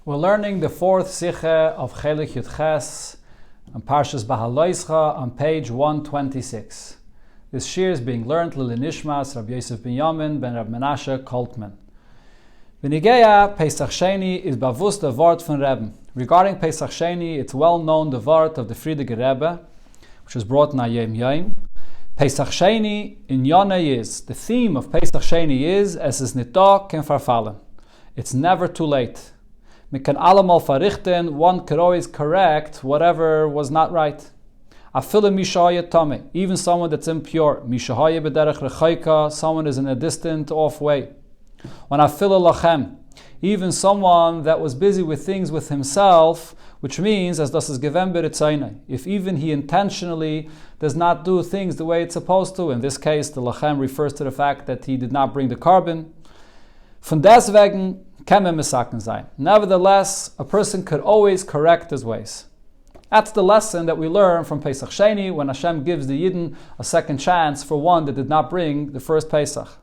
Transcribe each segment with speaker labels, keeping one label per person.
Speaker 1: We're learning the fourth Sicha of Chelek Yud Ches on Parshas Behaaloscha on page 126. This shir is being learned Lili Nishmas Rabbi Yosef ben Yamin ben Rab Menashe Koltman. Benigeya Pesach Sheni is bavus the word von Rebbe. Regarding Pesach Sheni, it's well known the word of the Frierdiker Rebbe, which was brought in Ayem Yom. Pesach Sheni in Yonah is, the theme of Pesach Sheni is, es is nito ken farfallen. It's never too late. We can allemal verrichten, one could always correct whatever was not right. Afile mishahaya tame, even someone that's impure. Mishahaya b'derech rechaika, someone is in a distant, off way. When afile lachem, even someone that was busy with things with himself, which means, as das is given b'ritzaynai, if even he intentionally does not do things the way it's supposed to, in this case the lachem refers to the fact that he did not bring the carbon. Von deswegen nevertheless, a person could always correct his ways. That's the lesson that we learn from Pesach Sheni when Hashem gives the Yidden a second chance for one that did not bring the first Pesach.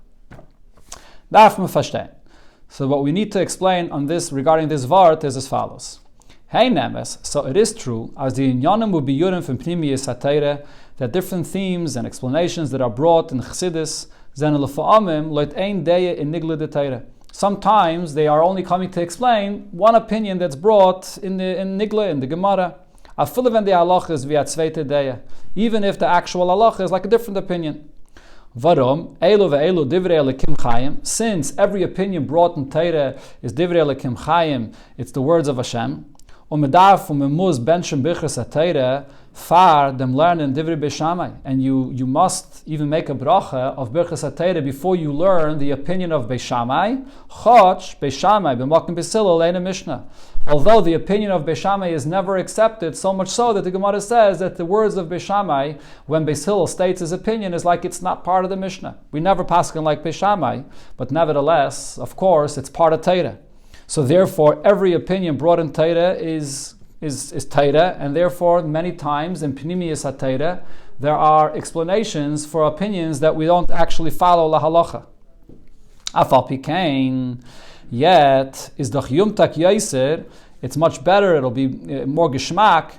Speaker 1: So what we need to explain on this regarding this Vart is as follows. Hey Nemes, so it is true, as the Inyanim will be Yurim from Pnimiyas HaTeireh, that different themes and explanations that are brought in Chassidus, Zen Lefa'amim, Loit Ein Deya in Nigla de Teireh. Sometimes they are only coming to explain one opinion that's brought in Nigla, in the Gemara. Even if the actual halacha is like a different opinion. Since every opinion brought in Torah is divrei Elokim Chayim, it's the words of Hashem. Far them learn in divrei Beishamai, and you must even make a bracha of Birchas HaTeireh before you learn the opinion of Beishamai. Choch Beishamai b'makom b'Hillel leina Mishnah. Although the opinion of Beishamai is never accepted, so much so that the Gemara says that the words of Beishamai, when Hillel states his opinion, is like it's not part of the Mishnah. We never paskin like Beishamai, but nevertheless, of course, it's part of Torah. So therefore, every opinion brought in Torah is Torah, and therefore many times in Pnimiyas HaTeireh there are explanations for opinions that we don't actually follow la halacha. Afal pikein, yet is doch yumtak yaiser. It's much better. It'll be more geschmack.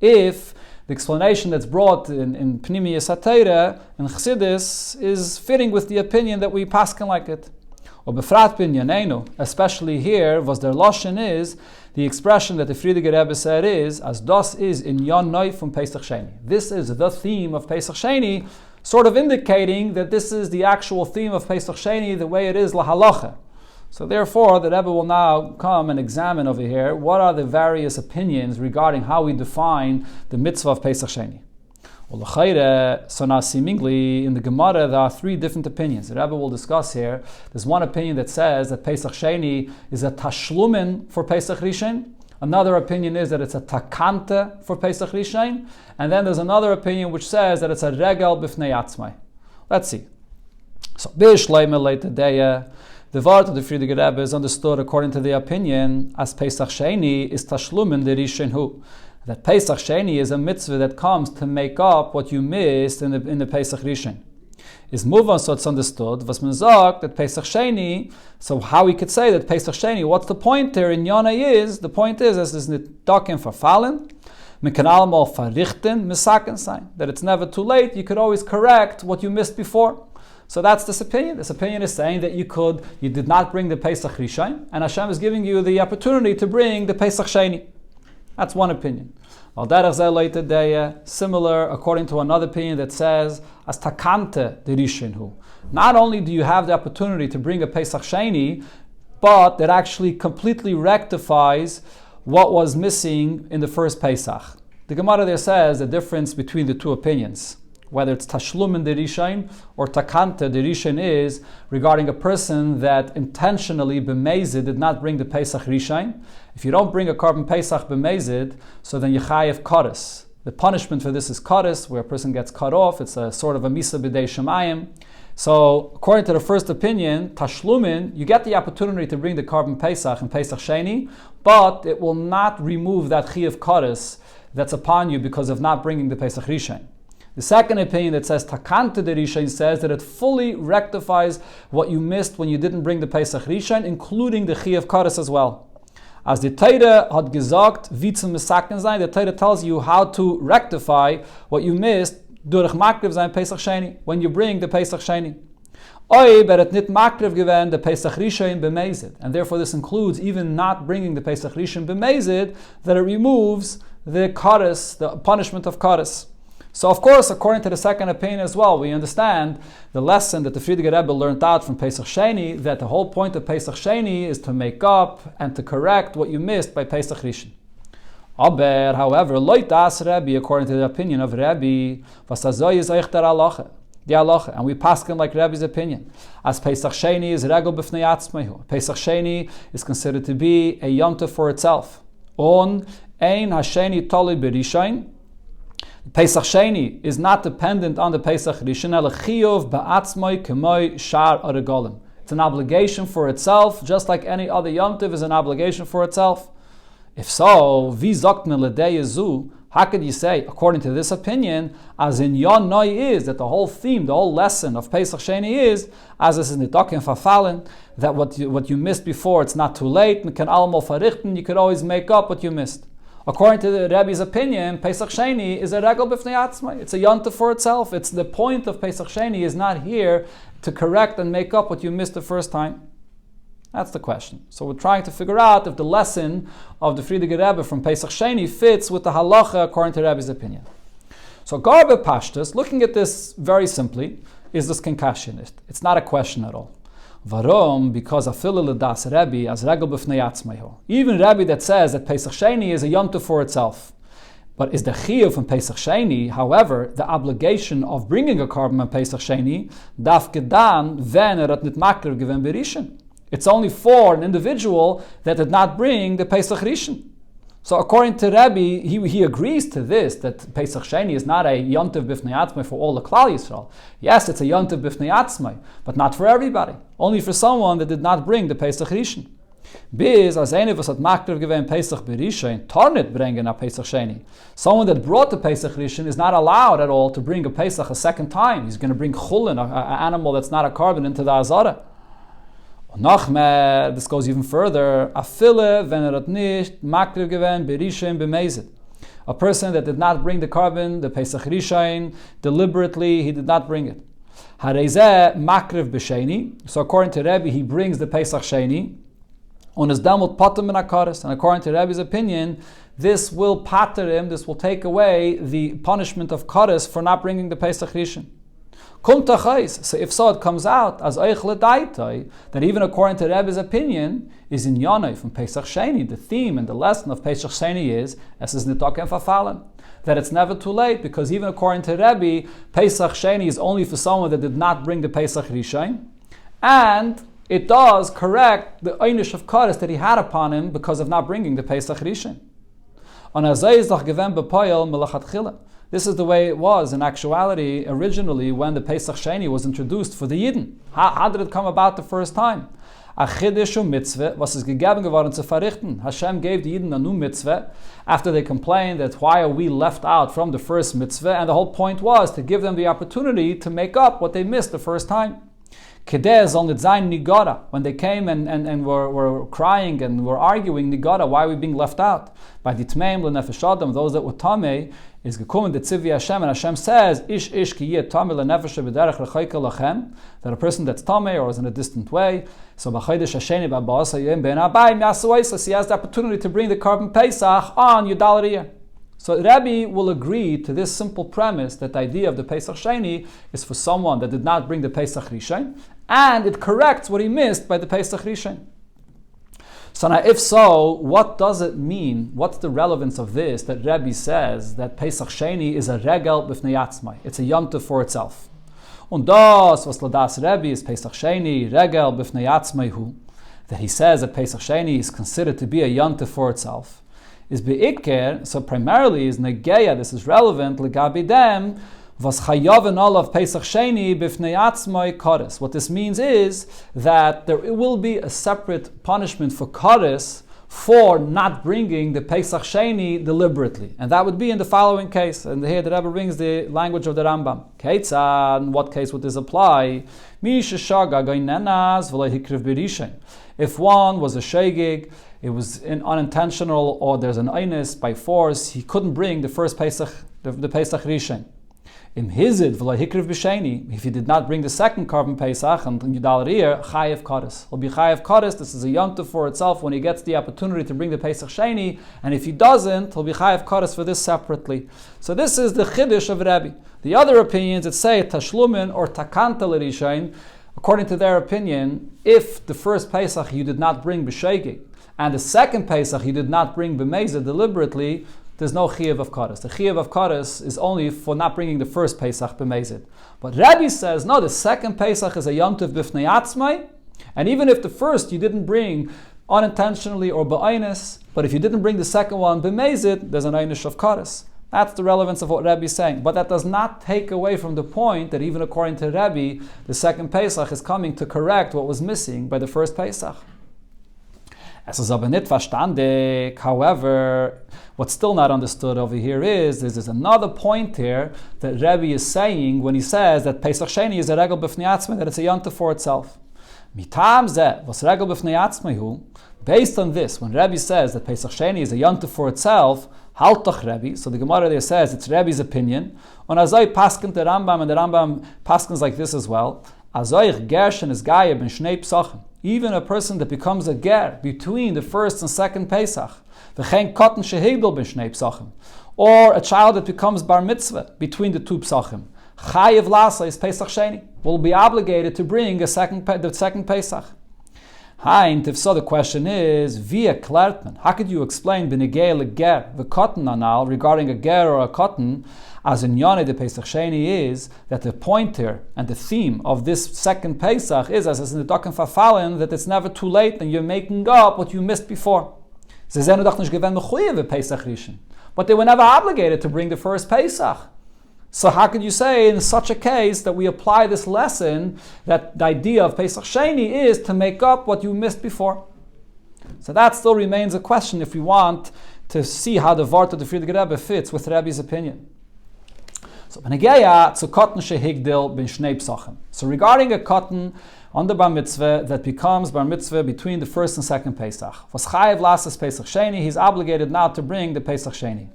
Speaker 1: If the explanation that's brought in Pnimiyas HaTeireh and Chassidus is fitting with the opinion that we paskin like it. Especially here, was their lashon is the expression that the Frierdiker Rebbe said is as das is in Yon Noi from Pesach Sheni. This is the theme of Pesach Sheni, sort of indicating that this is the actual theme of Pesach Sheni, the way it is la halacha. So therefore, the Rebbe will now come and examine over here what are the various opinions regarding how we define the mitzvah of Pesach Sheni. So now seemingly in the Gemara there are three different opinions. The Rebbe will discuss here. There's one opinion that says that Pesach Sheni is a tashlumin for Pesach Rishon. Another opinion is that it's a takante for Pesach Rishon. And then there's another opinion which says that it's a regel b'fnei atzmai. Let's see. So b'shleime leitadaya, the word of the Frierdiker Rebbe is understood according to the opinion as Pesach Sheni is tashlumin the Rishon hu. That Pesach Sheni is a mitzvah that comes to make up what you missed in the Pesach Rishon. Is muvan, so it's understood. Was man sagt that Pesach Sheni. So how we could say that Pesach Sheni? What's the point there in Yonah is the point is as is nitaken verfallen. Man kann allemal verrichten misaken sein. That it's never too late. You could always correct what you missed before. So that's this opinion. This opinion is saying that you did not bring the Pesach Rishon, and Hashem is giving you the opportunity to bring the Pesach Sheni. That's one opinion. Similar, according to another opinion that says, as takante the Rishon hu. Not only do you have the opportunity to bring a Pesach Sheni, but it actually completely rectifies what was missing in the first Pesach. The Gemara there says the difference between the two opinions, whether it's tashlum in the Rishon or takante the Rishon, is regarding a person that intentionally b'mezid did not bring the Pesach Rishon. If you don't bring a carbon Pesach b'mezid, so then you chayev kares. The punishment for this is kares, where a person gets cut off. It's a sort of a misa b'dei shemayim. So according to the first opinion, tashlumin, you get the opportunity to bring the carbon Pesach and Pesach Sheni, but it will not remove that chayev kares that's upon you because of not bringing the Pesach Rishon. The second opinion that says Takante de Rishon says that it fully rectifies what you missed when you didn't bring the Pesach Rishon, including the Chi of Kares as well. As the Torah had gesagt, wie zum Mesaken sein, the Torah tells you how to rectify what you missed durch Makriv sein Pesach Sheni, when you bring the Pesach Sheni. Oi, but it nit Makriv given the Pesach Rishon b'mezid, and therefore this includes even not bringing the Pesach Rishon b'mezid, that it removes the Kares, the punishment of Kares. So of course, according to the second opinion as well, we understand the lesson that the Frierdiker Rebbe learned out from Pesach Sheni, that the whole point of Pesach Sheni is to make up and to correct what you missed by Pesach Rishon. Aber, however, loit das Rabbi, according to the opinion of Rabbi, was azoi is euch der Halacha, the Halacha, and we paskin like Rabbi's opinion. As Pesach Sheni is regel b'fnei atzmehu. Pesach Sheni is considered to be a yontif for itself. On ein hasheni toli b'rishain. Pesach Sheni is not dependent on the Pesach Rishon. It's an obligation for itself, just like any other Yom Tov is an obligation for itself. If so, how could you say, according to this opinion, as in Yon Noi is, that the whole theme, the whole lesson of Pesach Sheni is, as is in the Dokken Fafalen, that what you missed before, it's not too late, you could always make up what you missed. According to the Rebbe's opinion, Pesach Sheni is a regel b'fnei atzmai. It's a yontif for itself. It's the point of Pesach Sheni is not here to correct and make up what you missed the first time. That's the question. So we're trying to figure out if the lesson of the Frierdiker Rebbe from Pesach Sheni fits with the halacha according to Rebbe's opinion. So Garbe Pashtus, looking at this very simply, is this concussionist. It's not a question at all. Varom, because afilu l'das Rabbi as regel b'fnei atzmaiho. Even Rabbi that says that Pesach Sheni is a yom tov for itself, but is the chiyuv from Pesach Sheni, however, the obligation of bringing a carbon on Pesach Sheni, daf gedan ven hat nit makriv given berishin. It's only for an individual that did not bring the Pesach Rishon. So according to Rabbi, he agrees to this, that Pesach Sheni is not a Yontiv B'fnei Atzmai for all the Klal Yisrael. Yes, it's a Yontiv B'fnei Atzmai, but not for everybody. Only for someone that did not bring the Pesach Rishon. Biz, as any of us at Makriv given Pesach B'Rishon, Tornit bringen a Pesach Sheni. Someone that brought the Pesach Rishon is not allowed at all to bring a Pesach a second time. He's going to bring Chulin, an animal that's not a carbon, into the Azara. This goes even further. A person that did not bring the carbon, the Pesach Rishon, deliberately, he did not bring it. So according to Rabbi, he brings the Pesach Sheni. And according to Rabbi's opinion, this will pater him, this will take away the punishment of Kares for not bringing the Pesach Rishon. So if so, it comes out as that even according to Rebbe's opinion is in Yonai from Pesach Sheni. The theme and the lesson of Pesach Sheni is that it's never too late, because even according to Rebbe, Pesach Sheni is only for someone that did not bring the Pesach Rishon, and it does correct the einish of Kares that he had upon him because of not bringing the Pesach Rishon. This is the way it was in actuality originally when the Pesach Sheni was introduced for the Yidden. How did it come about the first time? A chiddush mitzvah was es gegeben geworden zu verrichten. Hashem gave the Yidden a new mitzvah after they complained that why are we left out from the first mitzvah, and the whole point was to give them the opportunity to make up what they missed the first time. Kedeh soll nit sein nigara. When they came and were crying and were arguing nigara, why are we being left out? By the tmeim lenefesh adam, those that were tamei, is gekommen the tzivi Hashem, and Hashem says, ish ki yeh tamei lenefesh b'derech l'chayka lachem, that a person that's tamei or is in a distant way, so b'chaydesh hasheni b'abasa yem ben abayim yasuaisas, he has the opportunity to bring the carbon Pesach on Yudal year. So Rabbi will agree to this simple premise that the idea of the Pesach Sheni is for someone that did not bring the Pesach Rishon, and it corrects what he missed by the Pesach Rishon. So now if so, what does it mean? What's the relevance of this, that Rabbi says that Pesach Sheni is a regel b'fnei atzmai? It's a yom tov for itself. Und das, was ladas Rabbi is Pesach Sheni, regel b'fnei atzmai hu, that he says that Pesach Sheni is considered to be a yom tov for itself, is be'ikher, so primarily is negeya, this is relevant, legabi dem, was chayav all of Pesach Sheni b'fnei atzmai kares. What this means is that there will be a separate punishment for kares for not bringing the Pesach Sheni deliberately. And that would be in the following case. And here the Rebbe brings the language of the Rambam. Keitzad, in what case would this apply? If one was a shegig, it was unintentional, or there's an einus by force, he couldn't bring the first Pesach, the Pesach Rishon. Im Hizid v'lo hikriv b'sheni, if he did not bring the second carbon Pesach and Yudal Riyah, chayev kares. He'll be chayev kares. This is a yontif for itself when he gets the opportunity to bring the Pesach Sheni, and if he doesn't, he'll be chayev kares for this separately. So this is the chiddush of Rabbi. The other opinions that say tashlumin or takanta l'rishain, according to their opinion, if the first Pesach you did not bring b'shegig, and the second Pesach you did not bring b'mezeh deliberately, there's no chiyuv of kares. The chiyuv of kares is only for not bringing the first Pesach b'mezid. But Rabbi says, no, the second Pesach is a yontiv b'fnei atzmai, and even if the first you didn't bring unintentionally or ba'aynis, but if you didn't bring the second one b'mezid, there's an einish of kares. That's the relevance of what Rabbi is saying. But that does not take away from the point that even according to Rabbi, the second Pesach is coming to correct what was missing by the first Pesach. Es ist aber nicht verstandig. However, what's still not understood over here is there's another point here that Rabbi is saying when he says that Pesach Sheni is a regel b'fnei atzmai, that it's a yontif for itself. Mitam zeh, was regel b'fnei atzmai hu, based on this, when Rabbi says that Pesach Sheni is a yontif for itself, haltach Rabbi, so the Gemara there says it's Rabbi's opinion, on azoi paskin the Rambam, and the Rambam paskins like this as well, azoi gershen is gaya ben shnei psachim, even a person that becomes a ger between the first and second Pesach, v'chein katan shehigdol ben shnei psachim, or a child that becomes bar mitzvah between the two psachim, chayev lasa is Pesach Sheni, will be obligated to bring the second Pesach. Hein, if so, the question is, via klertman, how could you explain b'negei leger the cotton anal regarding a ger or a cotton, as in Yoneh the Pesach Sheni is that the pointer and the theme of this second Pesach is, as is in the Dokken Fafalin, that it's never too late and you're making up what you missed before. But they were never obligated to bring the first Pesach. So how could you say in such a case that we apply this lesson that the idea of Pesach Sheni is to make up what you missed before? So that still remains a question if we want to see how the Vart of the Frierdiker Rebbe fits with Rabbi's opinion. So regarding a cotton on the bar mitzvah that becomes bar mitzvah between the first and second Pesach, was chayev lasas Pesach Sheni, he's obligated now to bring the Pesach Sheni.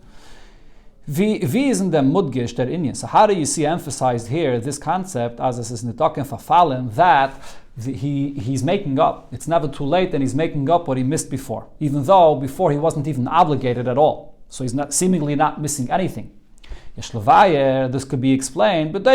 Speaker 1: Wie is in the mudgish der Inyan? So how do you see emphasized here this concept, as it is in the Dokken Fafalin, that he's making up? It's never too late, and he's making up what he missed before, even though before he wasn't even obligated at all. So he's not seemingly not missing anything. This could be explained, but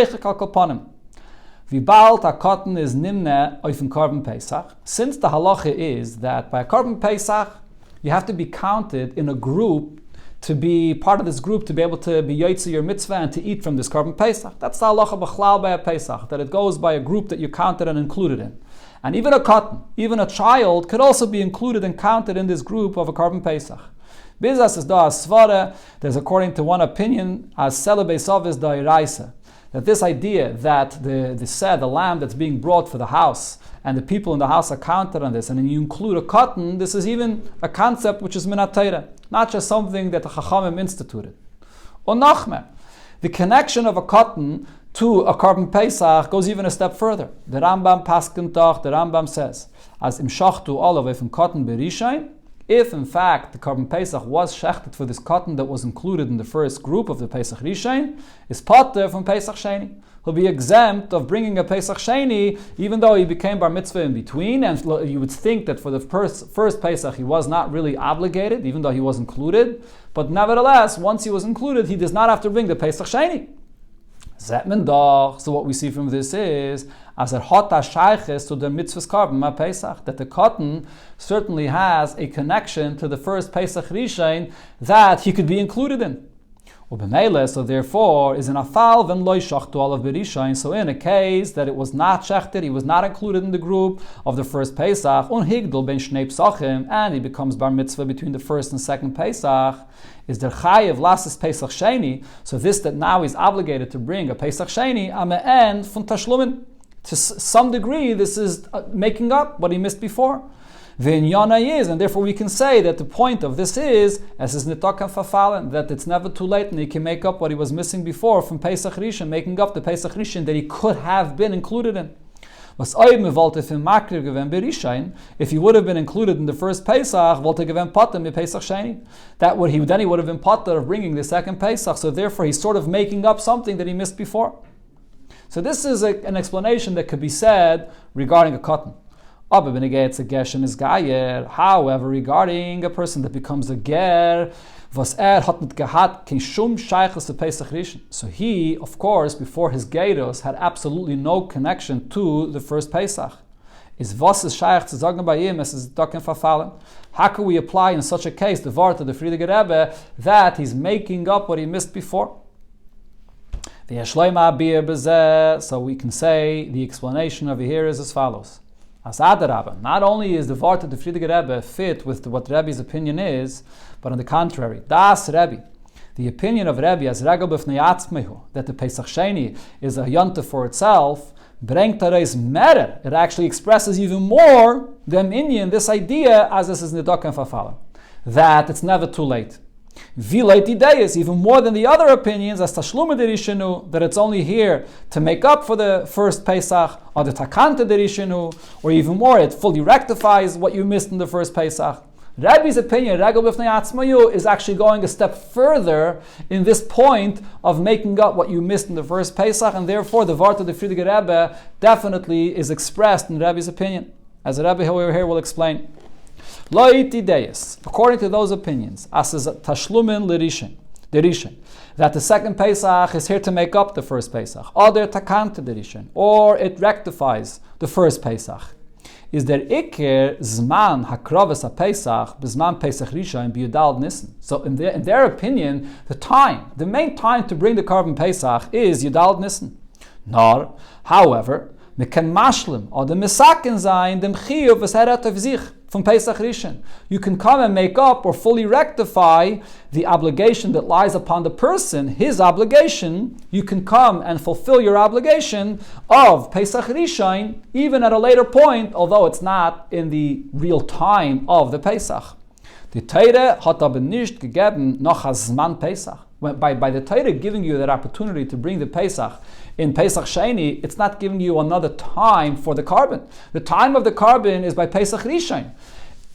Speaker 1: Vibalt a cotton is nimne auf ein Korban Pesach. Since the halacha is that by a Korban Pesach, you have to be counted in a group to be part of this group, to be able to be yotze your mitzvah and to eat from this Korban Pesach. That's the halacha b'chlal by a Pesach, that it goes by a group that you counted and included in. And even a cotton, even a child, could also be included and counted in this group of a Korban Pesach. Bizas is da svara. There's, according to one opinion, as celebesov is da iraisa, that this idea that the lamb that's being brought for the house and the people in the house are counted on this, and then you include a cotton, this is even a concept which is minat Torah, not just something that the Chachamim instituted. Or nachmer, the connection of a cotton to a Korban Pesach goes even a step further. The Rambam paskentach, the Rambam says, as im shachtu olav from cotton berishain, if in fact the Korban Pesach was shechted for this cotton that was included in the first group of the Pesach Rishain, is potter from Pesach Sheni. He'll be exempt of bringing a Pesach Sheni, even though he became bar mitzvah in between, and you would think that for the first Pesach he was not really obligated, even though he was included, but nevertheless, once he was included, he does not have to bring the Pesach Sheni. So what we see from this is, as a hota shayches to the mitzvah's Korban Pesach, that the cotton certainly has a connection to the first Pesach Rishon that he could be included in. So therefore, is an afal ven loy shachtu olav berishain. So in a case that it was not shechted, he was not included in the group of the first Pesach, unhigdol ben shnei psachim, and he becomes bar mitzvah between the first and second Pesach, is der chayev lasses Pesach Sheni. So this that now he's obligated to bring a Pesach Sheni am the end from tashlumin. To some degree, this is making up what he missed before. V'inyanai is, and therefore we can say that the point of this is, as is nitakan fafalen, that it's never too late and he can make up what he was missing before from Pesach Rishon, making up the Pesach Rishon that he could have been included in. If he would have been included in the first Pesach, that would he would have been pater of bringing the second Pesach. So therefore, he's sort of making up something that he missed before. So this is an explanation that could be said regarding a katan. However, regarding a person that becomes a ger, so he, of course, before his gerus, had absolutely no connection to the first Pesach. How can we apply in such a case the vart of the Frierdiker Rebbe that he's making up what he missed before? So we can say the explanation over here is as follows. Not only is the vart of the Frierdiker Rebbe fit with what Rebbe's opinion is, but on the contrary, das Rebbe, the opinion of Rebbe as regel b'fnei atzmehu, that the Pesach Sheni is a yontif for itself, brengt areis merer. It actually expresses even more the minyan, this idea, as this is nidoken fafala, that it's never too late. Vileit ideyas, even more than the other opinions, as tashlume derishenu, that it's only here to make up for the first Pesach, or the takante derishenu, or even more, it fully rectifies what you missed in the first Pesach. Rabbi's opinion, regel b'fnei atzmayu, is actually going a step further in this point of making up what you missed in the first Pesach, and therefore the vart of the Frierdiker Rebbe definitely is expressed in Rabbi's opinion, as the Rabbi over here will explain. According to those opinions, as is tashlumin l'rishon, that the second Pesach is here to make up the first Pesach, or der takante l'rishon, or it rectifies the first Pesach. Is der Iker Zman Hakravas HaPesach B'Zman Pesach Rishon B'Yudal Nisan. So in their opinion, the main time to bring the carbon Pesach is Yudal Nisan. Nor, however, me can mashlim or the misaken zayin dem chiyuv v'seret of zich from Pesach Rishon. You can come and make up or fully rectify the obligation that lies upon the person, his obligation. You can come and fulfill your obligation of Pesach Rishon even at a later point, although it's not in the real time of the Pesach. The Torah hat aber nicht gegeben noch als Zman Pesach. By the Torah giving you that opportunity to bring the Pesach in Pesach Sheni, it's not giving you another time for the carbon. The time of the carbon is by Pesach Rishon.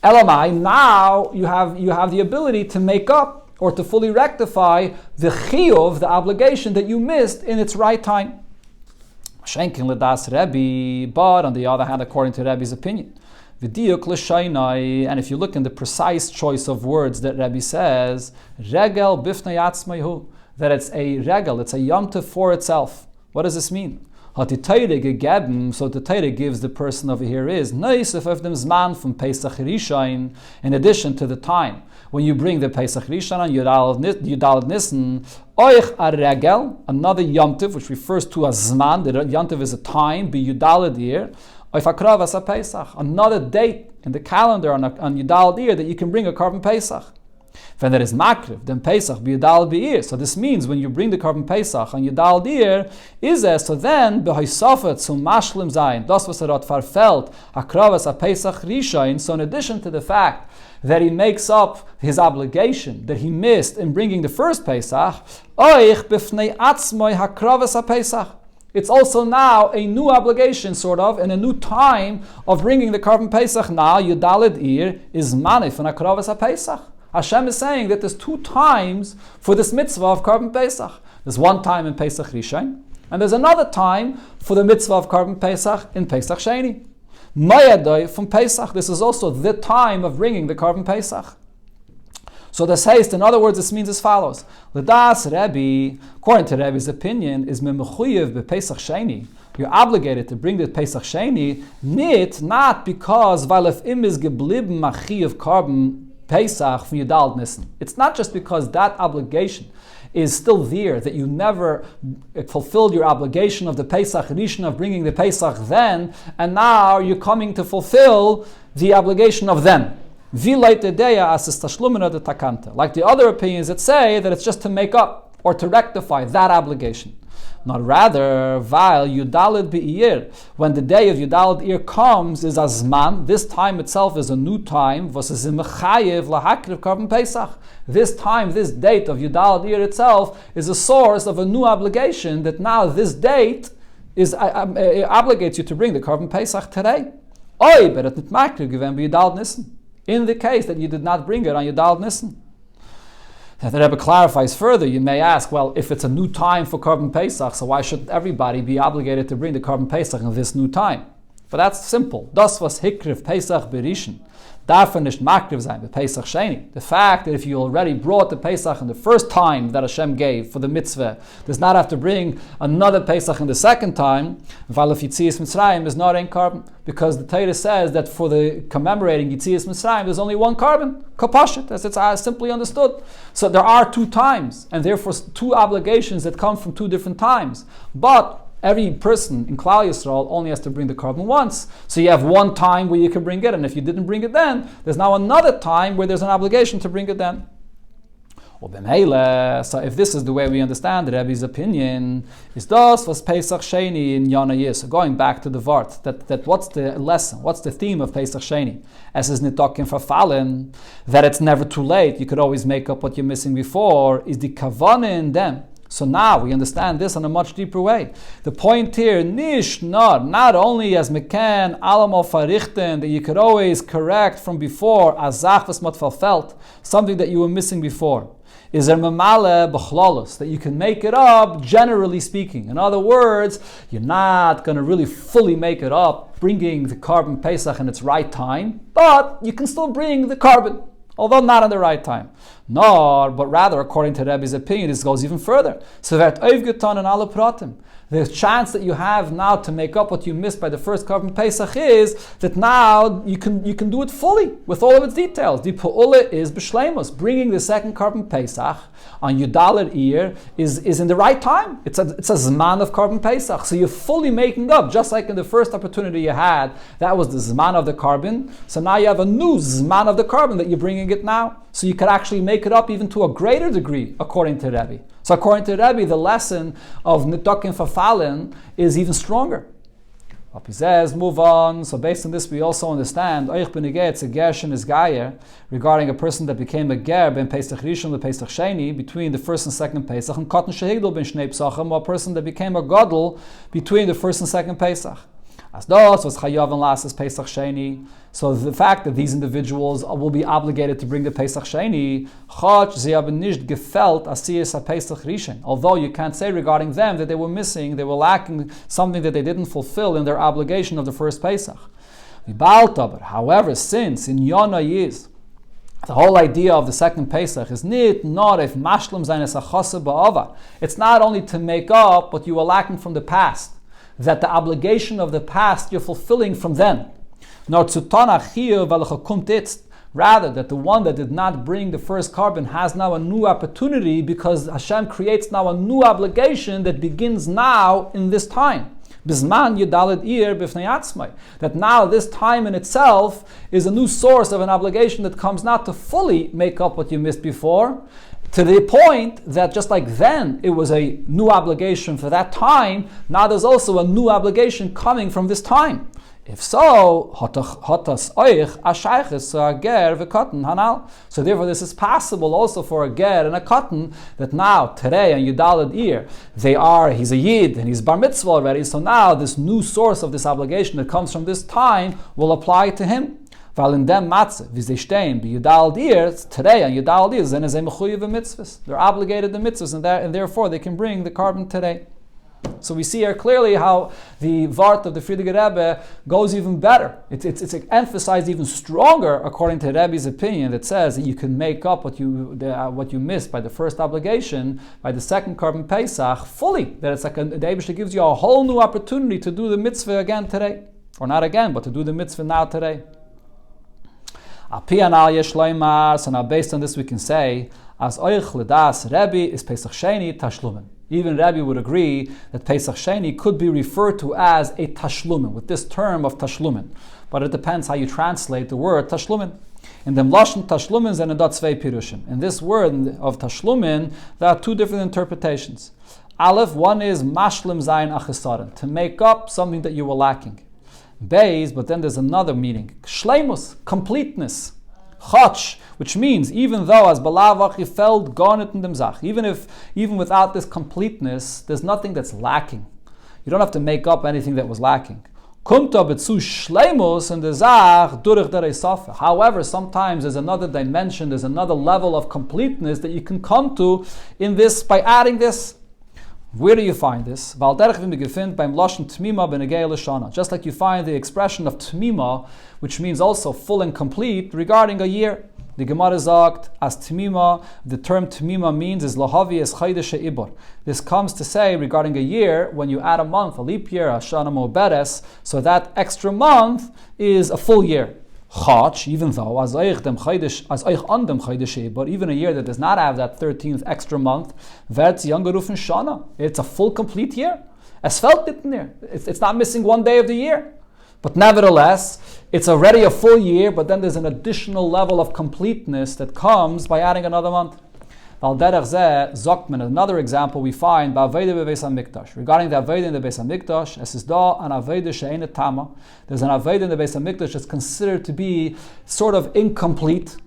Speaker 1: Elamai, now you have the ability to make up or to fully rectify the chiyuv, the obligation that you missed in its right time. Schenken ledas Rebbe, but on the other hand, according to Rebbe's opinion, and if you look in the precise choice of words that Rabbi says, regel bifnei atzmaihu, that it's a regel, it's a yomtiv for itself. What does this mean? So the Torah gives the person over here is neisef of them zman from Pesach Rishon, in addition to the time when you bring the Pesach Rishon on Yudal Nisan, oich a regel, another yomtiv which refers to a zman. The yomtiv is a time, be Yudal Adir. Another date in the calendar on Yudal Dir that you can bring a carbon Pesach. When there is makriv, then Pesach be Yudal Dir. So this means when you bring the carbon Pesach on Yudal Dir, so then behoisafet zum mashlim zayin. Das was verfällt akravas a Pesach Rishon. So in addition to the fact that he makes up his obligation that he missed in bringing the first Pesach, oich b'fnei atzmoi hakravas a Pesach. It's also now a new obligation, sort of, and a new time of bringing the carbon Pesach. Now, Yudalid Ir is manif and Akravas HaPesach. Hashem is saying that there's two times for this mitzvah of carbon Pesach. There's one time in Pesach Rishon, and there's another time for the mitzvah of carbon Pesach in Pesach Sheni. Mayadai from Pesach. This is also the time of bringing the carbon Pesach. So this haste, in other words, this means as follows. L'das Rebbe, according to Rebbe's opinion, is memechuyev bePesach Sheni. You're obligated to bring the Pesach Sheni, not because Valef im is geblieben machiyev carbon Pesach from Yudal Nisan. It's not just because that obligation is still there, that you never fulfilled your obligation of the Pesach Rishon of bringing the Pesach then, and now you're coming to fulfill the obligation of them. Like the other opinions that say that it's just to make up or to rectify that obligation. Not rather, while Yudalid Be'ir, when the day of Yudalid Ir comes, is Azman, this time itself is a new time, this time, this date of Yudalid Ir itself is a source of a new obligation that now this date is obligates you to bring the Korban Pesach today. In the case that you did not bring it on Yudalid Nisan. And the Rebbe clarifies further. You may ask, well, if it's a new time for Korban Pesach, so why should everybody be obligated to bring the Korban Pesach in this new time? But that's simple. Das was Hikriv Pesach Berishin. Darf nicht makriv sein with Pesach Sheni. The fact that if you already brought the Pesach in the first time that Hashem gave for the mitzvah, does not have to bring another Pesach in the second time. Weil of Yitzias Mitzrayim is not in carbon, because the Torah says that for the commemorating Yitzias Mitzrayim, there's only one carbon, kapashit, as it's simply understood. So there are two times, and therefore two obligations that come from two different times. But every person in Klal Yisrael only has to bring the carbon once. So you have one time where you can bring it, and if you didn't bring it then, there's now another time where there's an obligation to bring it then. So if this is the way we understand the Rebbe's opinion, is das was Pesach Sheni in Yana Yis. So going back to the Vart, that what's the lesson, what's the theme of Pesach Sheni? As is nitokin verfallen, that it's never too late, you could always make up what you're missing before, is the kavanah in them. So now we understand this in a much deeper way. The point here, not only as mekan alamo farichten, that you could always correct from before, azach v'smat felt, something that you were missing before. Is there memale b'chlalos, that you can make it up, generally speaking. In other words, you're not going to really fully make it up, bringing the Korban Pesach in its right time, but you can still bring the carbon, although not in the right time. Nor, but rather, according to Rebbe's opinion, this goes even further. So that Oivgeton and alle pratim, the chance that you have now to make up what you missed by the first Korban Pesach is that now you can do it fully with all of its details. The Pu'ula is b'shleimus. Bringing the second Korban Pesach on Yudalid Ir is in the right time. It's a Zman of Korban Pesach. So you're fully making up, just like in the first opportunity you had, that was the Zman of the carbon. So now you have a new Zman of the carbon that you're bringing it now. So you could actually make it up even to a greater degree, according to Rebbe. So according to Rebbe, the lesson of Nitokin Fafalen is even stronger. Rabbi says, move on. So based on this, we also understand regarding a person that became a ger ben Pesach Rishon to Pesach Sheni, between the first and second Pesach, and Katan Shehigdal ben Shnei Pesachim, or a person that became a gadol between the first and second Pesach. As das was chayav and lasses Pesach Sheni. So the fact that these individuals will be obligated to bring the Pesach Sheni, sie haben nicht gefällt asiyas Pesach Rishon. Although you can't say regarding them that they were missing, they were lacking something that they didn't fulfill in their obligation of the first Pesach. However, since in Yona Yiz, the whole idea of the second Pesach is not if mashlam zaynes achase ba'ava. It's not only to make up what you were lacking from the past, that the obligation of the past you're fulfilling from then. Nor tzutana chiyuv alachakumt itzt. Rather, that the one that did not bring the first carbon has now a new opportunity, because Hashem creates now a new obligation that begins now in this time. Bisman Yudalid Ir b'fnei atzmai. That now this time in itself is a new source of an obligation that comes not to fully make up what you missed before, to the point that just like then it was a new obligation for that time, now there's also a new obligation coming from this time. If so, so therefore this is possible also for a ger and a katan, that now, today, on Yudalid Ir, he's a yid and he's bar mitzvah already, so now this new source of this obligation that comes from this time will apply to him. Weil in dem Matze, wie sie stehen, bei Yudalid Ir, today on Yudalid Ir, sind sie mechuyev mitzvahs. They're obligated to mitzvahs, and therefore they can bring the carbon today. So we see here clearly how the Vart of the Frierdiker Rebbe goes even better. It's emphasized even stronger according to Rebbe's opinion, that says that you can make up what you missed by the first obligation, by the second Korban Pesach, fully. That it's like the Eibishter gives you a whole new opportunity to do the mitzvah again today. Or not again, but to do the mitzvah now today. So now based on this we can say, as oich ledas Rebbe is Pesach Sheni tashlumen. Even Rabbi would agree that Pesach Sheni could be referred to as a tashlumen, with this term of tashlumen. But it depends how you translate the word tashlumen. In dem Lashon tashlumen sind dort zwei Pirushim. In this word of tashlumen, there are two different interpretations. Aleph, one is mashlim zayin achisaron, to make up something that you were lacking. Beis, but then there's another meaning. Shleimus, completeness. Chach, which means even though as balavach you felt garnet in dem zach, even without this completeness, there's nothing that's lacking. You don't have to make up anything that was lacking. Kumta betzu shleimus in the zach durich der esafe. However, sometimes there's another dimension, there's another level of completeness that you can come to in this by adding this. Where do you find this? Just like you find the expression of tmima, which means also full and complete, regarding a year. The Gemara sagt, as tmima, the term tmima means is lahavi es chaydeshe ibor. This comes to say regarding a year, when you add a month, a leap year, a shana moberes, so that extra month is a full year. Chach, even though as eich on dem chaydeshe, but even a year that does not have that 13th extra month, verts yangerufen shana. It's a full complete year. Es felt it in there. It's not missing one day of the year. But nevertheless, it's already a full year, but then there's an additional level of completeness that comes by adding another month. Another example we find regarding the Aveda in the Beis HaMikdash, es ist da an Aveda she'eine tama. There's an Aveda in the Beis HaMikdash that's considered to be sort of incomplete.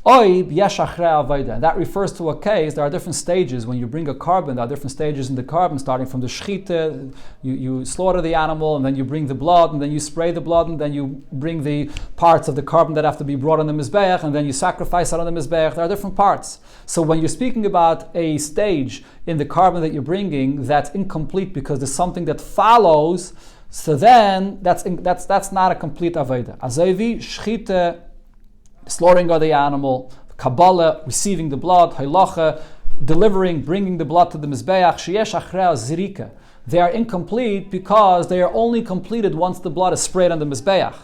Speaker 1: And that refers to a case, there are different stages when you bring a carbon, there are different stages in the carbon, starting from the shchita, you slaughter the animal, and then you bring the blood, and then you spray the blood, and then you bring the parts of the carbon that have to be brought on the mizbeach, and then you sacrifice it on the mizbeach. There are different parts. So when you're speaking about a stage in the carbon that you're bringing that's incomplete because there's something that follows, so then that's not a complete aveda. Azavi, shchita, slaughtering of the animal, Kabbalah, receiving the blood, Halacha, bringing the blood to the Mizbeach, Sheyesh Achrea Zirika. They are incomplete because they are only completed once the blood is sprayed on the Mizbeach.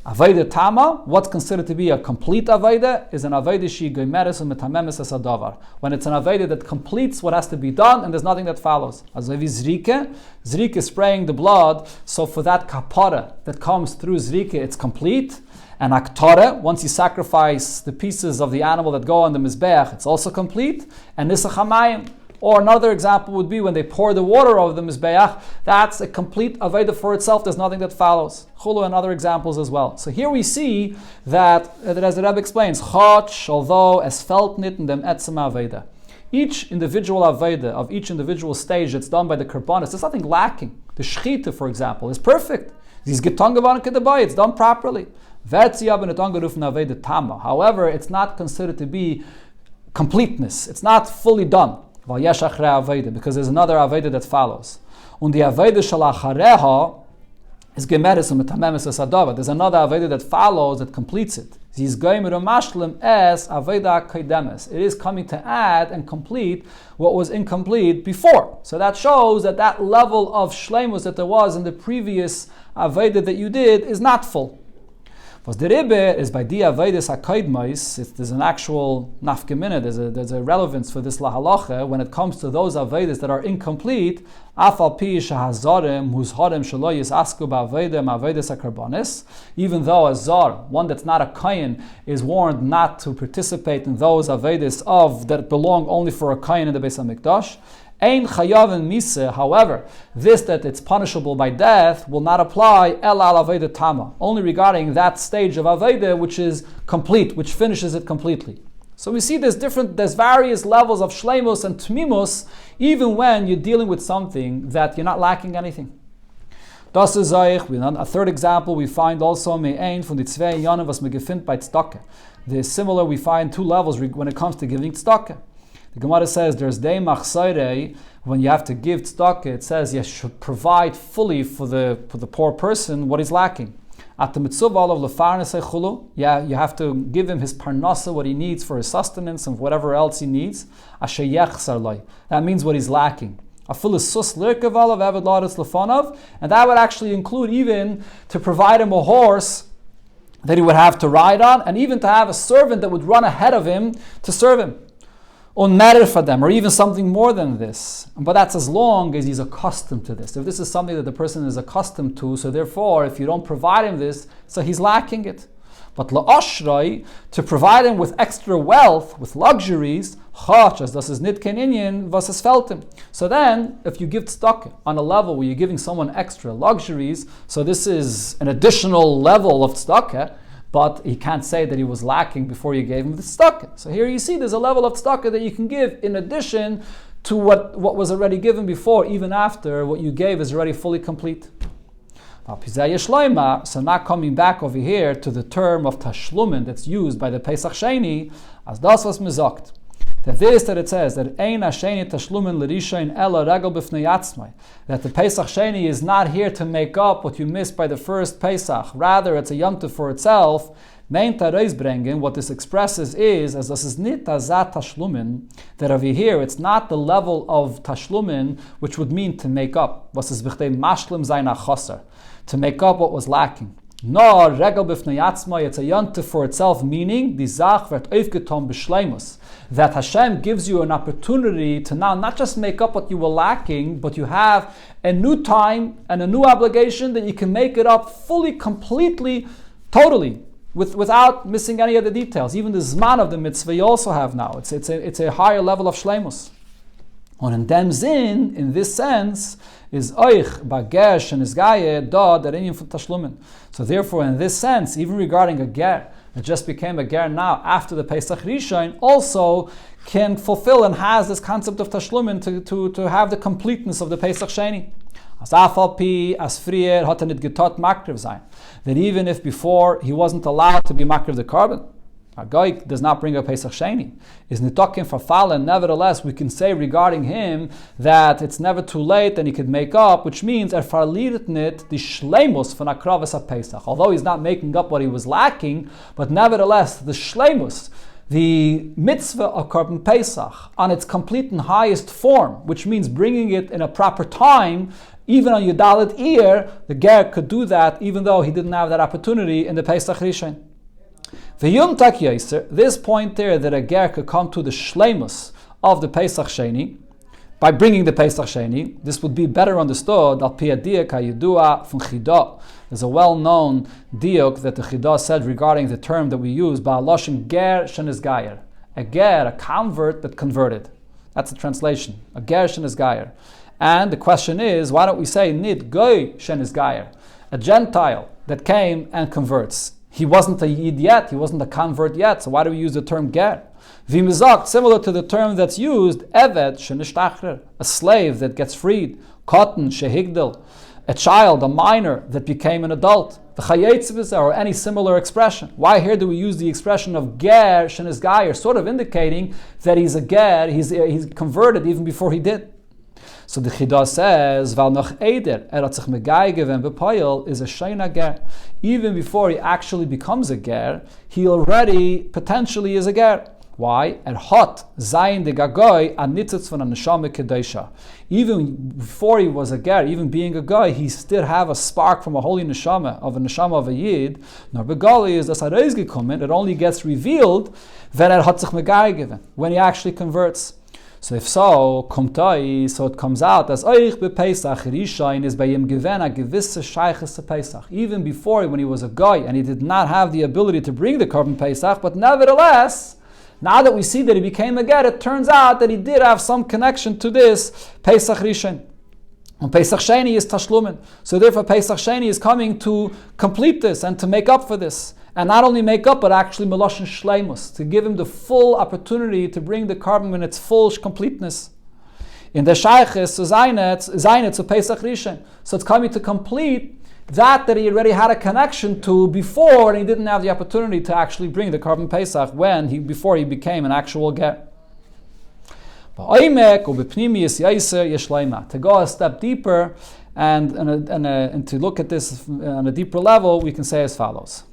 Speaker 1: Aveda Tama, what's considered to be a complete Aveda, is an Aveda Shi Goimeres Umetamemes Asadavar. When it's an Aveda that completes what has to be done and there's nothing that follows. Azavi Zrika is spraying the blood, so for that kapara that comes through Zrika, it's complete. And aktara, once you sacrifice the pieces of the animal that go on the mizbeach, it's also complete. And nisach hamayim, or another example would be when they pour the water over the mizbeach, that's a complete aveda for itself. There's nothing that follows. Chulu and other examples as well. So here we see that as the Rabbi explains, chach, although es felt nit in dem etzem aveda. Each individual aveda of each individual stage that's done by the karbanis, there's nothing lacking. The shchita, for example, is perfect. It's done properly. However, it's not considered to be completeness. It's not fully done. Because there's another Aveda that follows. Und die Aveda shalachareha is gemeres umetamemes asadava. There's another Aveda that follows that completes it. It is coming to add and complete what was incomplete before. So that shows that level of shleimus that there was in the previous Aveda that you did is not full. Was the Rebbe is by the Avedis HaKaidmais, there's an actual nafkemina, there's a relevance for this lahalacha when it comes to those Avedis that are incomplete. Afal pi shahazarem huzharem shelo yisasku ba'avedem Avedis HaKarbanis. Even though a zar, one that's not a kayin, is warned not to participate in those Avedis that belong only for a kayin in the Beis HaMikdash. Ein chayav and mise, however, this that it's punishable by death will not apply el al aveda tama, only regarding that stage of aveda which is complete, which finishes it completely. So we see there's various levels of shleimus and tmimus, even when you're dealing with something that you're not lacking anything. Das ist a third example we find also me'ein von die zwei Jahren was me gefindt bei tzedakah. The similar we find two levels when it comes to giving tzedakah. The Gemara says there's day machsairei, when you have to give tzedakah, it says you should provide fully for the poor person what he's lacking. At the mitzvah of lefarnasei chulu, you have to give him his parnasa, what he needs for his sustenance and whatever else he needs. Asher yechsar loi, that means what he's lacking. And that would actually include even to provide him a horse that he would have to ride on, and even to have a servant that would run ahead of him to serve him. For them, or even something more than this. But that's as long as he's accustomed to this. If this is something that the person is accustomed to, so therefore, if you don't provide him this, so he's lacking it. But la'ashrai, to provide him with extra wealth, with luxuries, Chach, as das is nit kein Inyan, was es fällt him. So then, if you give tzedakah on a level where you're giving someone extra luxuries, so this is an additional level of tzedakah, but he can't say that he was lacking before you gave him the tzedakah. So here you see there's a level of tzedakah that you can give in addition to what was already given before, even after what you gave is already fully complete. So now coming back over here to the term of tashlumen that's used by the Pesach Sheni, as das was mizakt. That it says that ein hasheni tashlumen l'rishain ela regel b'fnei atzmai, that the Pesach Sheni is not here to make up what you missed by the first Pesach. Rather, it's a Yom Tov for itself. Main tareis bringen, what this expresses is, as this is nit azat tashlumen, that over here it's not the level of tashlumen which would mean to make up. Was is b'chtei mashlim zayin achoser, to make up what was lacking. No, regel b'fnei atzmai, it's a Yom Tov for itself, meaning die Zach wird aufgetan b'shleimus, that Hashem gives you an opportunity to now not just make up what you were lacking, but you have a new time and a new obligation that you can make it up fully, completely, totally, without missing any of the details. Even the Zman of the mitzvah you also have now. It's a higher level of shleimus. Und in dem Sinn, in this sense, is oich bagesh and is gaye da der inyan from tashlumen. So therefore, in this sense, even regarding a ger that just became a ger now after the Pesach Rishon, also can fulfill and has this concept of tashlumen to have the completeness of the Pesach Sheni. As afalpi as frier hat nit getot makriv sein. That even if before he wasn't allowed to be makriv the carbon, a guy does not bring a Pesach Sheni, is nitokin for fallen. Nevertheless, we can say regarding him that it's never too late and he could make up, which means farlirit nit the shleimus von akravas Pesach. Although he's not making up what he was lacking, but nevertheless the shleimus, the mitzvah of Korban Pesach, on its complete and highest form, which means bringing it in a proper time, even on Yudalit Iyar, the ger could do that, even though he didn't have that opportunity in the Pesach Rishon. This point there that a ger could come to the shleimus of the Pesach Sheni by bringing the Pesach Sheni, this would be better understood al pi diuk hayidua from Chida. There's a well-known diuk that the Chida said regarding the term that we use, Behaaloscha ger shenis gayer, a ger, a convert that converted. That's the translation. A ger shenis gayer. And the question is, why don't we say nid goy shenis gayer, a Gentile that came and converts? He wasn't a Yid yet, he wasn't a convert yet, so why do we use the term ger? V'mizakt, similar to the term that's used, eved shenishtachrer, a slave that gets freed, cotton shehigdel, a child, a minor that became an adult, or any similar expression. Why here do we use the expression of ger shenis gayer, sort of indicating that he's a ger, he's converted even before he did. So the Chida says, "Val noch eder hat sich megaige wenn bepoil is a sheina ger." Even before he actually becomes a ger, he already potentially is a ger. Why? Hot zayin de gagoy an nitzitz von a neshama kedosha. Even before he was a ger, even being a guy, he still have a spark from a holy neshama of a yid. Nor begali is das hareis gekommen. It only gets revealed when hat sich megaige when he actually converts. So if so, so it comes out as oich be Pesach Rishon is by him given a gewisse shayches Pesach. Even before, when he was a guy and he did not have the ability to bring the Korban Pesach, but nevertheless, now that we see that he became a ger, it turns out that he did have some connection to this Pesach Rishon. And Pesach Sheni is Tashlumen. So therefore Pesach Sheni is coming to complete this and to make up for this. And not only make up, but actually Meloshin Shleimus, to give him the full opportunity to bring the carbon in its full completeness. In the Shayches, so Zaynet, so Pesach Rishon. So it's coming to complete that he already had a connection to before, and he didn't have the opportunity to actually bring the carbon Pesach before he became an actual ger. To go a step deeper and to look at this on a deeper level, we can say as follows.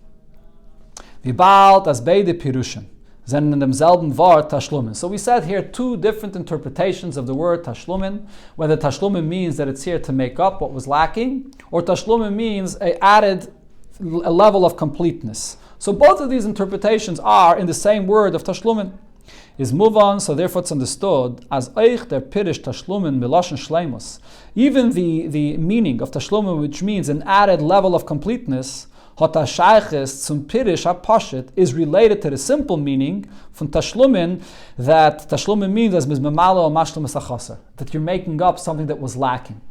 Speaker 1: As beide Pirushim sind in demselben Wort Tashlumen. So we said here two different interpretations of the word Tashlumen, whether Tashlumen means that it's here to make up what was lacking, or Tashlumen means a level of completeness. So both of these interpretations are in the same word of Tashlumen. Is move on, so therefore it's understood as Eich der Pirish Tashlumen Miloshen Shleimus. Even the meaning of Tashlumen, which means an added level of completeness, Hotashayches zum Pirish HaPashit is related to the simple meaning from Tashlumin, that Tashlumin means as Mizmamala or Mashlam Achaser, that you're making up something that was lacking.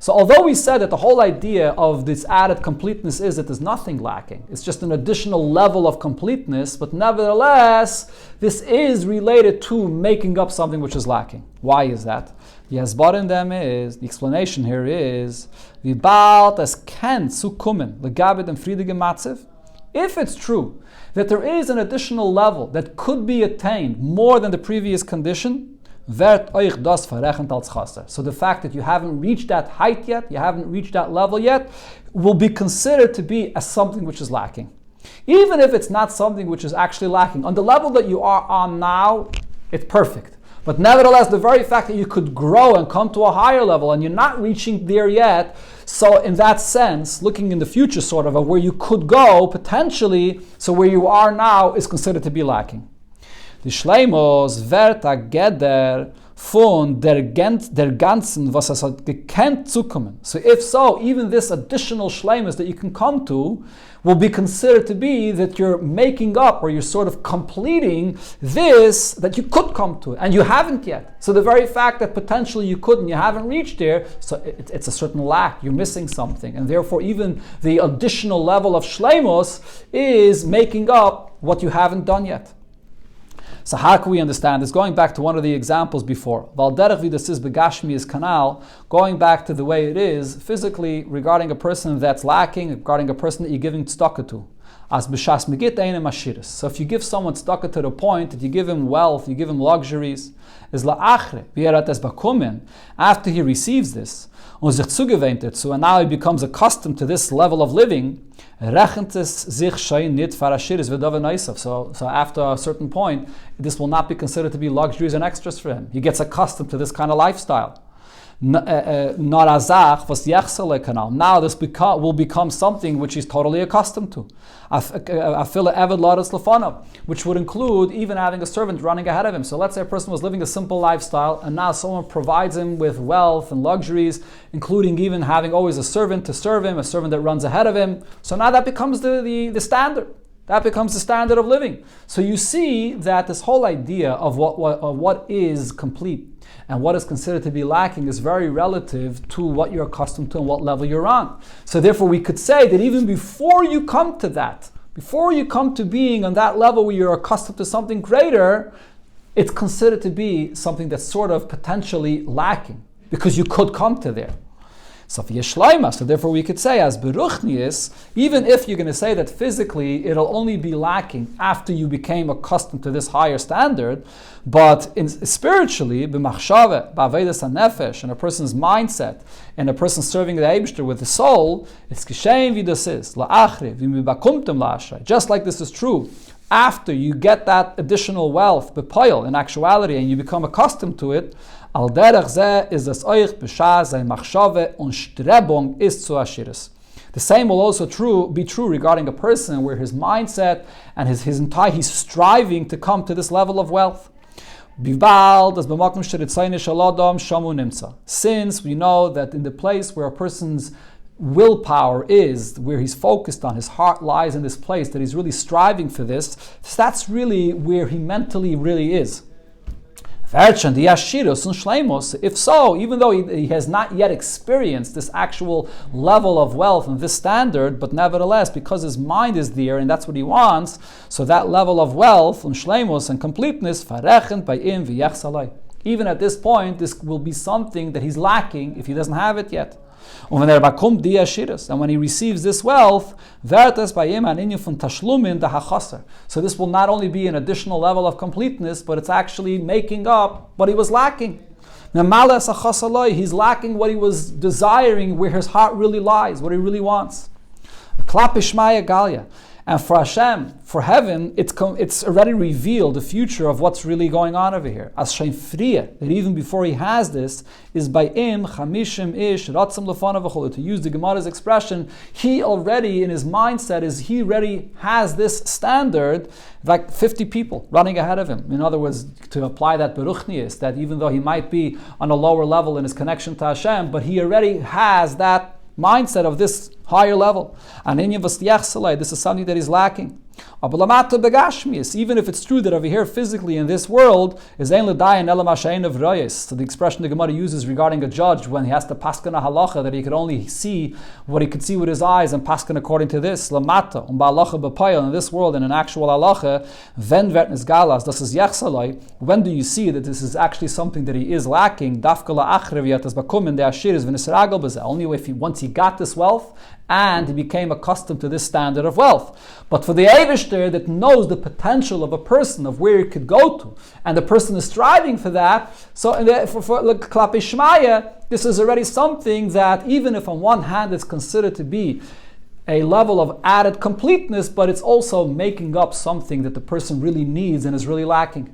Speaker 1: So although we said that the whole idea of this added completeness is that there's nothing lacking, it's just an additional level of completeness, but nevertheless, this is related to making up something which is lacking. Why is that? The explanation here is, if it's true that there is an additional level that could be attained more than the previous condition, so the fact that you haven't reached that height yet, you haven't reached that level yet, will be considered to be as something which is lacking. Even if it's not something which is actually lacking. On the level that you are on now, it's perfect. But nevertheless, the very fact that you could grow and come to a higher level and you're not reaching there yet, so in that sense, looking in the future sort of where you could go potentially, so where you are now is considered to be lacking. Die Schleimos wird a Geder von der ganzen, was es hat gekannt zukommen. So if so, even this additional Schleimos that you can come to will be considered to be that you're making up or you're sort of completing this that you could come to and you haven't yet. So the very fact that potentially you could and you haven't reached there, so it's a certain lack, you're missing something. And therefore even the additional level of Schleimos is making up what you haven't done yet. So how can we understand this? Going back to one of the examples before, going back to the way it is physically regarding a person that's lacking, regarding a person that you're giving tzedakah to. So if you give someone tzedakah to the point that you give him wealth, you give him luxuries, after he receives this, and now he becomes accustomed to this level of living, so after a certain point, this will not be considered to be luxuries and extras for him. He gets accustomed to this kind of lifestyle. Now this will become something which he's totally accustomed to. Which would include even having a servant running ahead of him. So let's say a person was living a simple lifestyle and now someone provides him with wealth and luxuries, including even having always a servant to serve him, a servant that runs ahead of him. So now that becomes the standard. That becomes the standard of living. So you see that this whole idea of what is complete and what is considered to be lacking is very relative to what you're accustomed to and what level you're on. So therefore we could say that even before you come to that, before you come to being on that level where you're accustomed to something greater, it's considered to be something that's sort of potentially lacking because you could come to there. So therefore we could say, as beruchnius, even if you're going to say that physically it'll only be lacking after you became accustomed to this higher standard, but spiritually, b'machshave, b'avedas hanefesh, in a person's mindset, and a person serving the Eibishter with the soul, it's kishein vidasis, la'achre, v'mibakumtem la'ashrei. Just like this is true, after you get that additional wealth, bepoil, in actuality, and you become accustomed to it, al derech zeh is das euch b'shah zeh machshave und strebung ist zu ashiris. The same will also be true regarding a person where his mindset and his entire, he's striving to come to this level of wealth. Since we know that in the place where a person's willpower is, where he's focused on, his heart lies in this place, that he's really striving for this, that's really where he mentally really is. If so, even though he has not yet experienced this actual level of wealth and this standard, but nevertheless, because his mind is there and that's what he wants, so that level of wealth and shleimus and completeness, even at this point, this will be something that he's lacking if he doesn't have it yet. And when he receives this wealth, so this will not only be an additional level of completeness, but it's actually making up what he was lacking. He's lacking what he was desiring, where his heart really lies, what he really wants. And for Hashem, for heaven, it's already revealed the future of what's really going on over here. As Shem Friya, that even before he has this, is by im chamishim ish ratzim lefanav v'chol. To use the Gemara's expression, he already in his mindset he already has this standard, like 50 people running ahead of him. In other words, to apply that beruchnius, that even though he might be on a lower level in his connection to Hashem, but he already has that mindset of this higher level. And this is something that is lacking. Even if it's true that over here physically in this world is ein l'dayan ela ma'shein of royes. So the expression the Gemara uses regarding a judge when he has to paskin a halacha that he could only see what he could see with his eyes and paskin according to this. Lamata ba'alacha b'payil in this world in an actual halacha ven vertnis galas das is yachsaloi. When do you see that this is actually something that he is lacking? Dafka la'achrev yatas bakumin de ashiris v'nisragal b'zeh. Only if once he got this wealth and he became accustomed to this standard of wealth. But for the Eivishter that knows the potential of a person, of where it could go to, and the person is striving for that, so for Klapi Shmaya, this is already something that even if on one hand it's considered to be a level of added completeness, but it's also making up something that the person really needs and is really lacking.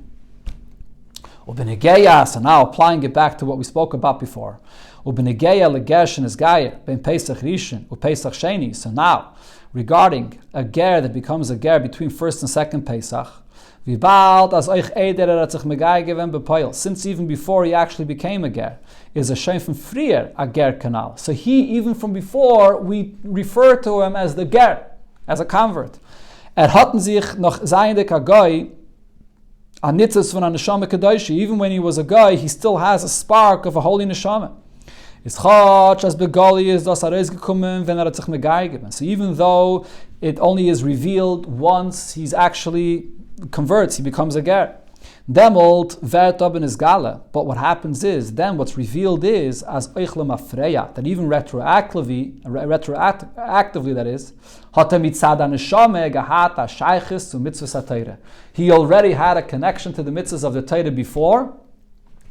Speaker 1: So now applying it back to what we spoke about before. So now, regarding a ger that becomes a ger between first and second Pesach, since even before he actually became a ger, is a shem from frier a ger canal. So he, even from before, we refer to him as the ger, as a convert. Hatten sich noch seine Kagoi. Even when he was a guy, he still has a spark of a holy neshama. So even though it only is revealed once he's actually converts, he becomes a ger. But what happens is, then what's revealed is as that even retroactively that is, he already had a connection to the mitzvahs of the Torah before.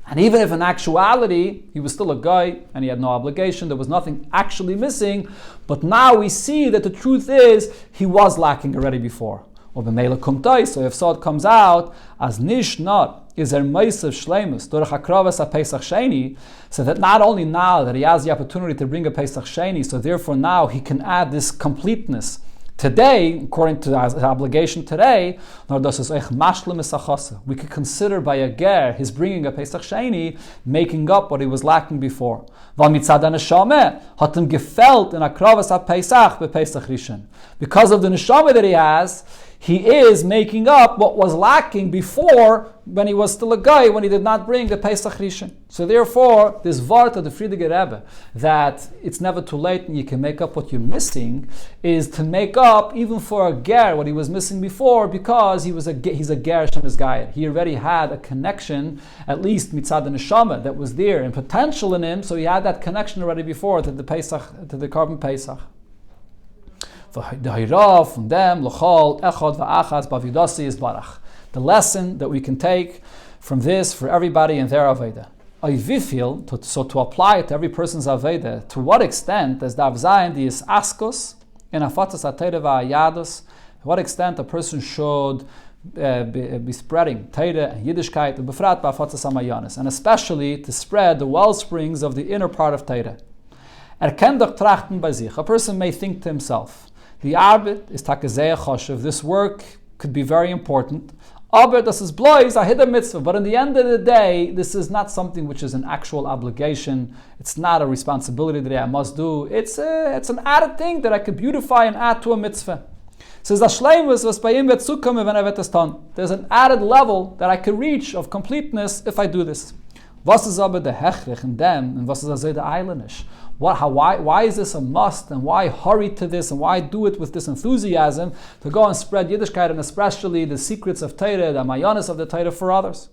Speaker 1: And even if in actuality he was still a guy and he had no obligation, there was nothing actually missing, but now we see that the truth is he was lacking already before. So if so it comes out as nish not is meisav shleimus durch hakravas a Pesach Sheni, so that not only now that he has the opportunity to bring a Pesach Sheni, so therefore now he can add this completeness today, according to his obligation today, we could consider by a ger his bringing a Pesach Sheni making up what he was lacking before. Because of the neshama that he has, he is making up what was lacking before when he was still a guy, when he did not bring the Pesach Rishon. So therefore, this vart of the Frierdiker Rebbe, that it's never too late and you can make up what you're missing, is to make up even for a ger what he was missing before, because he's a ger Shem Gaya. He already had a connection, at least mitzad the neshama, that was there and potential in him, so he had that connection already before to the Pesach, to the Korban Pesach. The lesson that we can take from this for everybody in their Aveda. So to apply it to every person's Aveda, to what extent does Dav Zayin the Askos in Afatas HaTeira v'Ayadus, to what extent a person should be spreading Teira and Yiddishkeit, and Befrat b'Afatas HaMayanis, and especially to spread the well springs of the inner part of Teira. Kann doch trachten bei sich. A person may think to himself, the arbit is takazeh choshev. This work could be very important. Aber das is blois a hidden mitzvah. But in the end of the day, this is not something which is an actual obligation. It's not a responsibility that I must do. It's an added thing that I could beautify and add to a mitzvah. Says there's an added level that I could reach of completeness if I do this. Was is aber the hechrich in them, and was is the eilenish? Why is this a must, and why hurry to this, and why do it with this enthusiasm to go and spread Yiddishkeit, and especially the secrets of Torah, the mayonis of the Torah for others?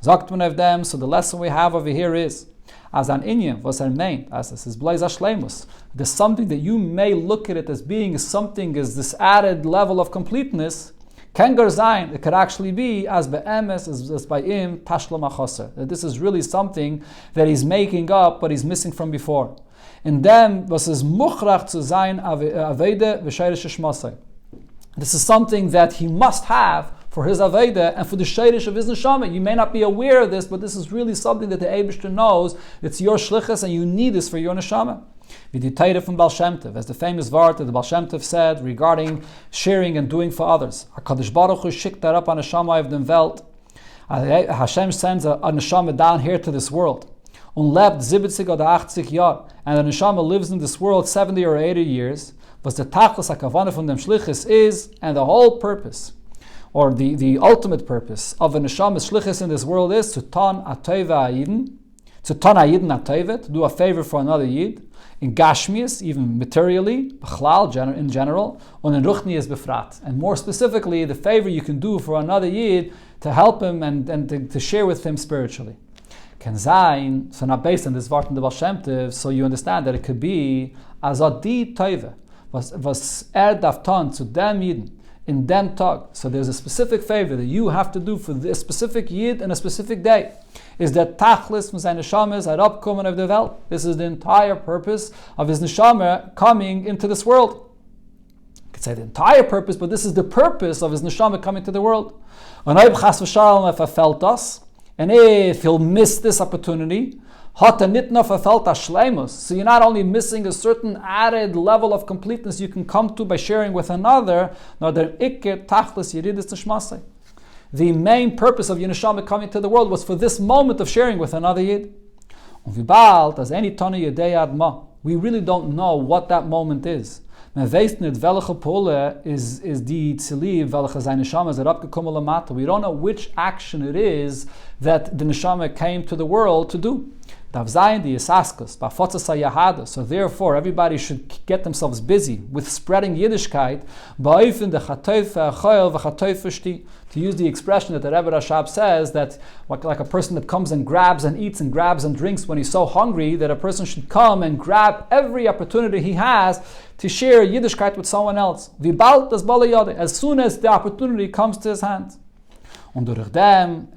Speaker 1: Sagt man of them, so the lesson we have over here is, as an inyan, was meant, as this is blais ashleimus, there's something that you may look at it as being something, as this added level of completeness, Ken Garzain, it could actually be as be'emes, as by im tashlam achoser. That this is really something that he's making up, but he's missing from before. In them, was is muchrach zu sein avede v'shayrish shmasai. This is something that he must have for his aveda and for the shayrish of his neshama. You may not be aware of this, but this is really something that the Eibishter knows. It's your shlichus, and you need this for your neshama. From Baal Shem Tov, as the famous vart that the Baal Shem Tov said regarding sharing and doing for others. HaKadosh Baruch Hu schickt up on neshama of dem Welt. Hashem sends a neshama down here to this world. Und lebt 70 oder 80 Jahre. and the neshama lives in this world 70 or 80 years, was the tachlis hakavana from dem shlichus is, and the whole purpose, or the ultimate purpose of a neshama's shlichus in this world is to ton atayva ayidin, to ton ayidin atayva, to do a favor for another yid, in gashmius, even materially, b'chlal, in general, and in ruchnius befrat, and more specifically, the favor you can do for another yid to help him and to share with him spiritually. Can sein, so now based on this Wort in the Baal Shem Tov, so you understand that it could be as a di teive, was darf ton zu dem Yidden in dem Tag. So there's a specific favor that you have to do for this specific Yid in a specific day. Is that tachlis from seine neshamas at upcoming of the Welt. This is the entire purpose of his neshama coming into this world. You could say the entire purpose, but this is the purpose of his neshama coming to the world. And if he'll miss this opportunity, so you're not only missing a certain added level of completeness you can come to by sharing with another, the main purpose of your neshama coming to the world was for this moment of sharing with another yid. We really don't know what that moment is. We don't know which action it is that the neshama came to the world to do. So therefore, everybody should get themselves busy with spreading Yiddishkeit, to use the expression that the Rebbe Rashab says, that like a person that comes and grabs and eats and grabs and drinks when he's so hungry, that a person should come and grab every opportunity he has to share Yiddishkeit with someone else. As soon as the opportunity comes to his hand. And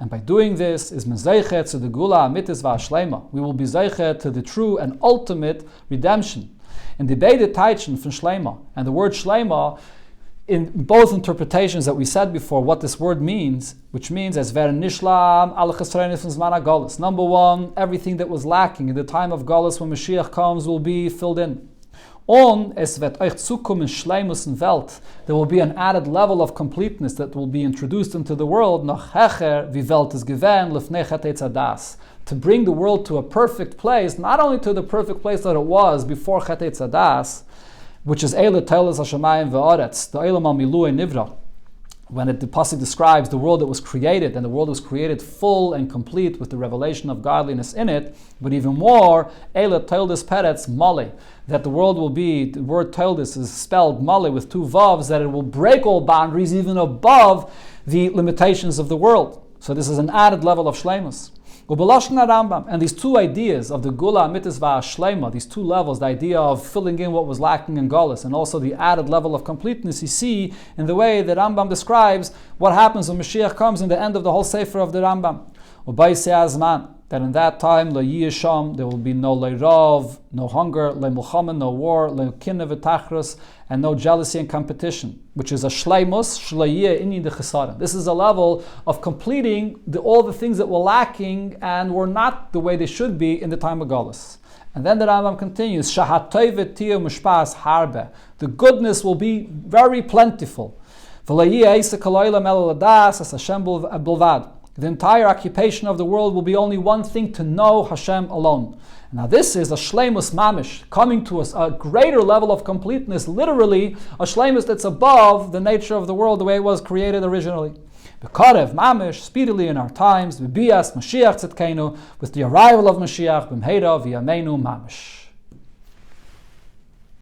Speaker 1: by doing this, is men zeichet to the gula amitis va'ashleima. We will be zeichet to the true and ultimate redemption. In the beide Teichen from Shleima, and the word Shleima, in both interpretations that we said before, what this word means, which means as ver nishlam al chesronis from zman hagolus. Number one, everything that was lacking in the time of Golus when Mashiach comes will be filled in. Es wird euch zukommen Schleimus in Welt. There will be an added level of completeness that will be introduced into the world, noch hecher wie Welt is gewähnt, lefnei chetei tzadas. To bring the world to a perfect place, not only to the perfect place that it was before chetei tzadas, which is Eile Teilas Hashemayim ve'aretz, the Eile mal milui nivra, when the pasuk describes the world that was created, and the world was created full and complete with the revelation of godliness in it, but even more, Eile Teilas Peretz Male, that the world will be, the word Teilas is spelled Male with two vavs, that it will break all boundaries even above the limitations of the world. So this is an added level of Shleimus. And these two ideas of the Gula Amitis Va'ashleima, these two levels, the idea of filling in what was lacking in Golus, and also the added level of completeness, you see in the way that Rambam describes what happens when Mashiach comes in the end of the whole Sefer of the Rambam. That in that time, lo yisham, there will be no leirov, no hunger, le mulchama, no war, le kinna v'tachros, and no jealousy and competition, which is a shleimus, shleiyeh inni de chesarim. This is a level of completing all the things that were lacking and were not the way they should be in the time of Golus. And then the Rambam continues, shahatoivet tiyo mushpas harbe. The goodness will be very plentiful. V'leiyeh eisa kaloyla melaladas as Hashem bilvad. The entire occupation of the world will be only one thing, to know Hashem alone. Now this is a shleimus mamish, coming to us a greater level of completeness, literally a shleimus that's above the nature of the world the way it was created originally. B'karev mamish, speedily in our times, b'bias Mashiach tzedkenu, with the arrival of Mashiach, b'mheira v'yameinu mamish.